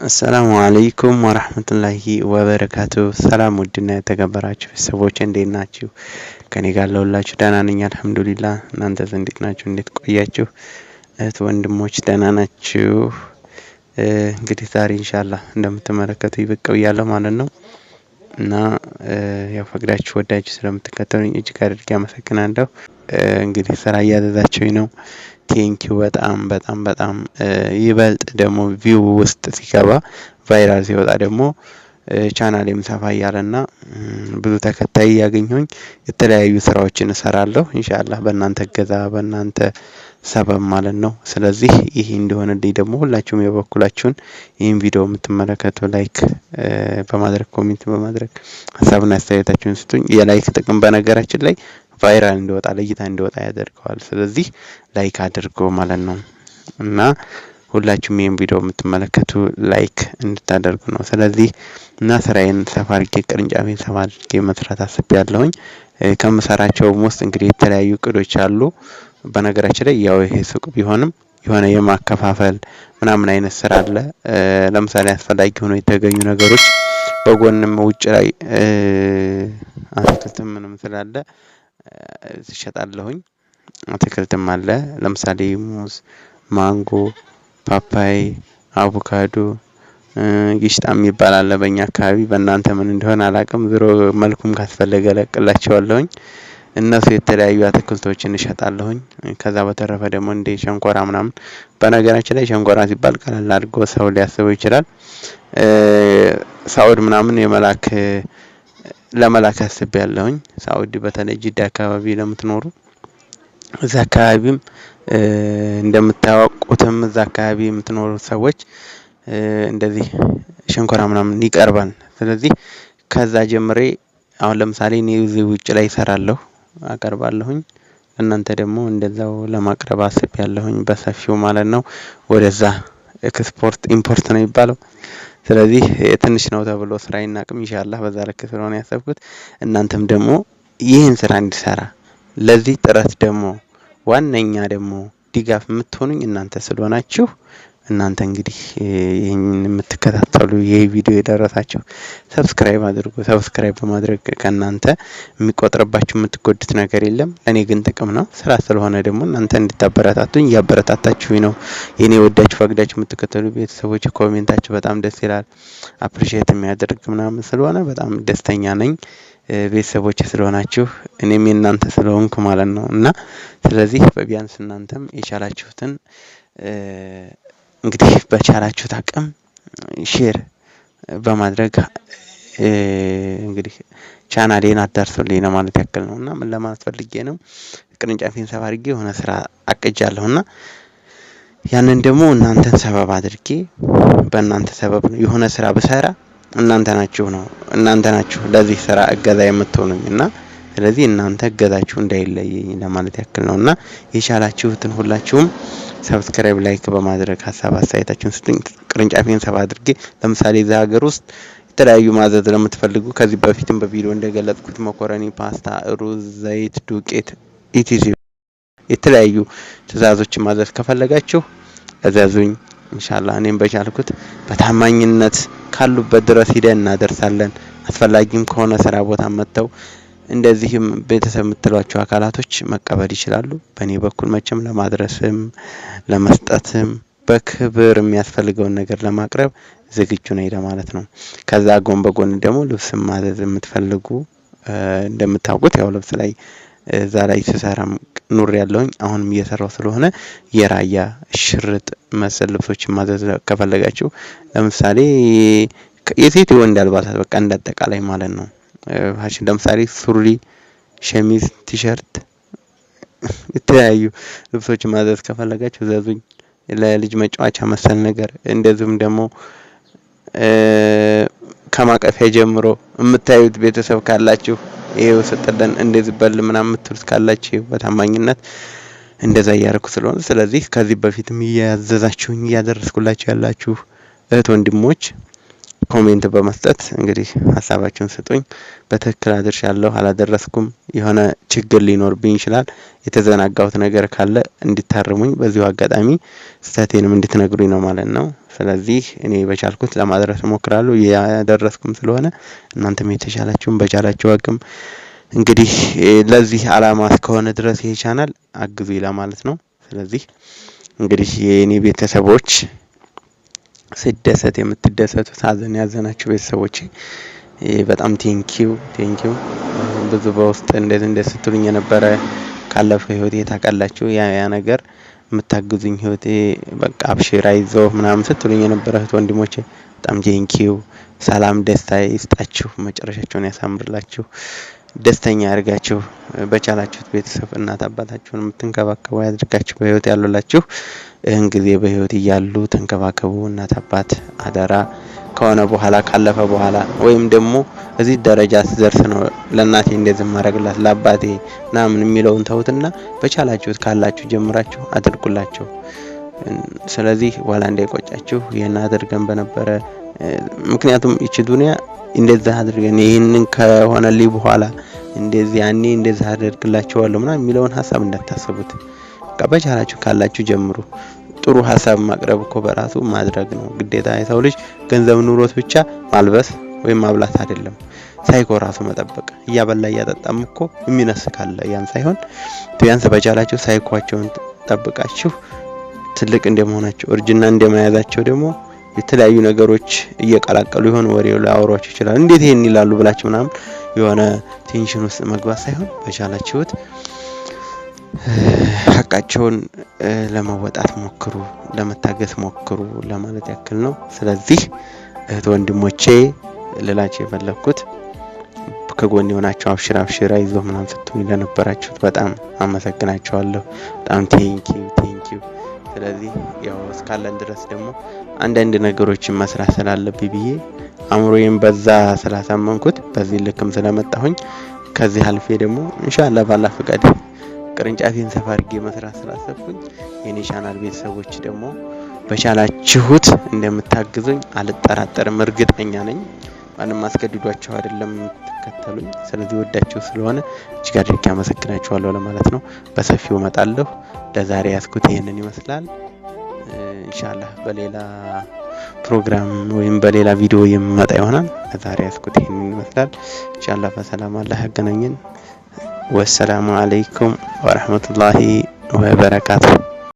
السلام عليكم ورحمة الله وبركاته سلام ودنا የተከበራችሁ ሰዎች እንዴት ናችሁ? ከኔ ጋር ለሁላችሁ ደህና ነኝ አልሐምዱሊላህ። እናንተስ እንዴት ናችሁ? እንዴት ቆያችሁ? እህት ወንድሞች ደህና ናችሁ? እንግዲህ ዛሬ ኢንሻአላህ እንደምትመለከቱኝ ብቅ ብያለሁ ማለት ነው እና ያው ፈቅዳችሁ ወዳችሁ ስለምትከተሉኝ እጅግ አድርጌ አመሰግናለሁ። እንግዲህ ስራ እያዘዛችሁኝ ነው። ቴንኪው በጣም ይበልጥ ደግሞ ቪው ውስጥ ሲገባ ቫይራል ሲወጣ ደግሞ ቻናሌም ሰፋ ያለና ብዙ ተከታይ ያገኘሁኝ የተለያዩ ስራዎችን እሰራለሁ ኢንሻአላህ በእናንተ ገዛ በእናንተ ሰበብ ማለት ነው። ስለዚህ ይሄ እንደሆነልኝ ደግሞ ሁላችሁም የበኩላችሁን ይሄን ቪዲዮ የምትመለከቱ ላይክ በማድረግ ኮሜንት በማድረግ ሀሳብና አስተያየታችሁን ስጡኝ። የላይክ ጥቅም በነገራችን ላይ ቫይራል እንዲወጣ ለእይታ እንዲወጣ ያደርገዋል። ስለዚህ ላይክ አድርጉ ማለት ነው እና ሁላችሁም ይሄን ቪዲዮ የምትመለከቱ ላይክ እንድታደርጉ ነው። ስለዚህ እና ስራዬን ሰፋ አድርጌ ቅርንጫፌን ሰፋ አድርጌ መስራት አስቤያለሁኝ። ከምሰራቸውም ውስጥ እንግዲህ የተለያዩ እቅዶች አሉ። በነገራችን ላይ ያው ይሄ ሱቅ ቢሆንም የሆነ የማከፋፈል ምናምን አይነት ስራ አለ። ለምሳሌ አስፈላጊ ሆኖ የተገኙ ነገሮች በጎንም ውጭ ላይ አትክልትም ምንም ስላለ እሸጣለሁኝ። አትክልትም አለ ለምሳሌ ሙዝ፣ ማንጎ፣ ፓፓይ፣ አቮካዶ፣ ጊሽጣም ይባላል በእኛ አካባቢ። በእናንተ ምን እንደሆነ አላውቅም። ዝሮ መልኩም ካስፈለገ ለቅላቸዋለሁኝ። እነሱ የተለያዩ አትክልቶችን እሸጣለሁኝ። ከዛ በተረፈ ደግሞ እንደ ሸንኮራ ምናምን በነገራችን ላይ ሸንኮራ ሲባል ቀላል አድርጎ ሰው ሊያስበው ይችላል። ሳውዲ ምናምን ለመላክ አስቤያለሁኝ። ሳውዲ በተለይ ጅዳ አካባቢ ለምትኖሩ እዛ አካባቢም እንደምታውቁትም እዛ አካባቢ የምትኖሩ ሰዎች እንደዚህ ሸንኮራ ምናምን ይቀርባል። ስለዚህ ከዛ ጀምሬ አሁን ለምሳሌ እኔ እዚህ ውጭ ላይ እሰራለሁ አቀርባለሁኝ። እናንተ ደግሞ እንደዛው ለማቅረብ አስቤያለሁኝ በሰፊው ማለት ነው። ወደዛ ኤክስፖርት ኢምፖርት ነው የሚባለው። ስለዚህ ትንሽ ነው ተብሎ ስራ ይናቅም ኢንሻአላህ በዛ ልክ ስለሆነ ያሰብኩት። እናንተም ደግሞ ይህን ስራ እንዲሰራ ለዚህ ጥረት ደግሞ ዋነኛ ደግሞ ድጋፍ የምትሆኑኝ እናንተ ስለሆናችሁ እናንተ እንግዲህ ይሄንን የምትከታተሉ ይሄ ቪዲዮ የደረሳችሁ ሰብስክራይብ አድርጉ። ሰብስክራይብ በማድረግ ከእናንተ የሚቆጥርባችሁ የምትጎዱት ነገር የለም። ለኔ ግን ጥቅም ነው። ስራ ስለሆነ ደግሞ እናንተ እንድታበረታቱኝ እያበረታታችሁኝ ነው። የኔ ወዳችሁ ፈቅዳችሁ የምትከተሉ ቤተሰቦች ኮሜንታችሁ በጣም ደስ ይላል። አፕሪሺየት የሚያደርግ ምናምን ስለሆነ በጣም ደስተኛ ነኝ። ቤተሰቦች ስለሆናችሁ እኔም የእናንተ ስለሆንኩ ማለት ነው እና ስለዚህ በቢያንስ እናንተም የቻላችሁትን እንግዲህ በቻላችሁት አቅም ሼር በማድረግ እንግዲህ ቻናሌን አዳርሱልኝ ለማለት ያክል ነው እና ምን ለማለት ፈልጌ ነው ቅርንጫፌን ሰፋ አድርጌ የሆነ ስራ አቅጃለሁና ያንን ደግሞ እናንተን ሰበብ አድርጌ በእናንተ ሰበብ ነው የሆነ ስራ ብሰራ እናንተ ናችሁ ለዚህ ስራ እገዛ የምትሆኑኝና ስለዚህ እናንተ እገዛችሁ እንዳይለየኝ ለማለት ያክል ነውና የቻላችሁትን ሁላችሁም ሰብስክራይብ ላይክ በማድረግ ሀሳብ አስተያየታችሁን ስጡኝ። ቅርንጫፌን ሰፋ አድርጌ ለምሳሌ እዛ ሀገር ውስጥ የተለያዩ ማዘዝ ለምትፈልጉ ከዚህ በፊትም በቪዲዮ እንደገለጽኩት መኮረኒ፣ ፓስታ፣ ሩዝ፣ ዘይት፣ ዱቄት ኢቲሲ የተለያዩ ትዕዛዞችን ማዘዝ ከፈለጋችሁ እዘዙኝ። ኢንሻአላህ እኔም በቻልኩት በታማኝነት ካሉበት ድረስ ሄደን እናደርሳለን። አስፈላጊም ከሆነ ስራ ቦታ መጥተው እንደዚህም ቤተሰብ የምትሏቸው አካላቶች መቀበል ይችላሉ። በእኔ በኩል መቼም ለማድረስም ለመስጠትም በክብር የሚያስፈልገውን ነገር ለማቅረብ ዝግጁ ነኝ ለማለት ነው። ከዛ ጎን በጎን ደግሞ ልብስ ማዘዝ የምትፈልጉ እንደምታውቁት ያው ልብስ ላይ እዛ ላይ ስሰራም ኑር ያለውኝ አሁንም እየሰራው ስለሆነ የራያ ሽርጥ መሰል ልብሶችን ማዘዝ ከፈለጋችሁ ለምሳሌ የሴት የወንድ አልባሳት በቃ እንዳጠቃላይ ማለት ነው። ፋሽን ለምሳሌ ሱሪ፣ ሸሚዝ፣ ቲሸርት የተለያዩ ልብሶችን ማዘዝ ከፈለጋችሁ ዘዙኝ። ለልጅ መጫወቻ መሰል ነገር እንደዚሁም ደግሞ ከማቀፊያ ጀምሮ የምታዩት ቤተሰብ ካላችሁ ይሄው ሰጠለን እንደዚህ በል ምናምን የምትሉት ካላችሁ በታማኝነት እንደዛ እያደረኩ ስለሆነ ስለዚህ ከዚህ በፊትም እያዘዛችሁኝ እያደረስኩላችሁ ያላችሁ እህት ወንድሞች ኮሜንት በመስጠት እንግዲህ ሀሳባችሁን ስጡኝ። በትክክል አድርሻለሁ አላደረስኩም፣ የሆነ ችግር ሊኖርብኝ ይችላል፣ የተዘናጋሁት ነገር ካለ እንድታርሙኝ በዚሁ አጋጣሚ ስህተቴንም እንድትነግሩኝ ነው ማለት ነው። ስለዚህ እኔ በቻልኩት ለማድረስ እሞክራለሁ። ያደረስኩም ስለሆነ እናንተም የተሻላችሁን በቻላችሁ አቅም እንግዲህ ለዚህ አላማ እስከሆነ ድረስ ይሄ ቻናል አግዙኝ ለማለት ነው። ስለዚህ እንግዲህ የኔ ቤተሰቦች ስደሰት የምትደሰቱ ሳዘን ያዘናችሁ ቤተሰቦች በጣም ቴንኪው ብዙ በውስጥ እንደዚህ ስትሉኝ የነበረ ካለፈው ህይወቴ ታውቃላችሁ። ያ ነገር የምታግዙኝ ህይወቴ በቃ አብሽር አይዞህ ምናምን ስትሉኝ የነበረ እህት ወንድሞቼ በጣም ቴንኪው። ሰላም ደስታ ይስጣችሁ፣ መጨረሻችሁን ያሳምርላችሁ፣ ደስተኛ ያርጋችሁ። በቻላችሁት ቤተሰብ እናት አባታችሁን የምትንከባከቡ ያድርጋችሁ። በህይወት ያሉላችሁ ይህን ጊዜ በህይወት እያሉ ተንከባከቡ። እናት አባት አደራ። ከሆነ በኋላ ካለፈ በኋላ ወይም ደግሞ እዚህ ደረጃ ስደርስ ነው ለእናቴ እንደዚህ ማረግላት ለአባቴ ምናምን የሚለውን ተውትና በቻላችሁት ካላችሁ ጀምራችሁ አድርጉላችሁ። ስለዚህ ዋላ እንዳይቆጫችሁ ይሄን አድርገን በነበረ ምክንያቱም እቺ ዱንያ እንደዛ አድርገን ይሄንን ከሆነልኝ በኋላ እንደዚህ ያኔ እንደዛ አድርግላችኋለሁ ምናምን የሚለውን ሐሳብ እንዳታስቡት። በቻላችሁ ካላችሁ ጀምሩ። ጥሩ ሐሳብ ማቅረብ እኮ በራሱ ማድረግ ነው ግዴታ። የሰው ልጅ ገንዘብ ኑሮት ብቻ ማልበስ ወይም ማብላት አይደለም፣ ሳይኮ ራሱ መጠበቅ። እያበላ እያጠጣም እኮ የሚነስ ካለ ያን ሳይሆን ቢያንስ በቻላችሁ ሳይኮአቸውን ጠብቃችሁ ትልቅ እንደመሆናቸው እርጅና እንደመያዛቸው ደግሞ የተለያዩ ነገሮች እየቀላቀሉ ይሆን ወሬው ላይ አውሯቸው ይችላል። እንዴት ይሄን ይላሉ ብላችሁ ምናምን የሆነ ቴንሽን ውስጥ መግባት ሳይሆን በቻላችሁት ሐቃቸውን ለመወጣት ሞክሩ፣ ለመታገስ ሞክሩ ለማለት ያክል ነው። ስለዚህ እህት ወንድሞቼ ልላችሁ የፈለኩት ከጎን የሆናችሁ አብሽር አይዞህ ምናምን ስትሉኝ ለነበራችሁት በጣም አመሰግናችኋለሁ። በጣም ቴንኪው። ስለዚህ ያው እስካለን ድረስ ደግሞ አንዳንድ ነገሮችን መስራት ስላለብኝ ብዬ አምሮዬን በዛ ስላሳመንኩት በዚህ ልክም ስለመጣሁኝ ከዚህ አልፌ ደግሞ ኢንሻአላህ ባላህ ፍቃድ ቅርንጫፌን ሰፋ አድርጌ መስራት ስላሰብኩኝ የኔ ቻናል ቤተሰቦች ደግሞ በቻላችሁት እንደምታግዙኝ አልጠራጠርም፣ እርግጠኛ ነኝ። ማንም አስገድዷችሁ አይደለም የምትከተሉኝ። ስለዚህ ወዳችሁ ስለሆነ እጅግ አድርጌ አመሰግናችኋለሁ ለማለት ነው። በሰፊው እመጣለሁ። ለዛሬ ያስኩት ይሄንን ይመስላል። ኢንሻአላህ በሌላ ፕሮግራም ወይም በሌላ ቪዲዮ የምመጣ ይሆናል። ለዛሬ ያስኩት ይሄንን ይመስላል። ኢንሻአላህ በሰላም አላህ ያገናኘን። ወሰላሙ አለይኩም ወራህመቱላሂ ወበረካቱ።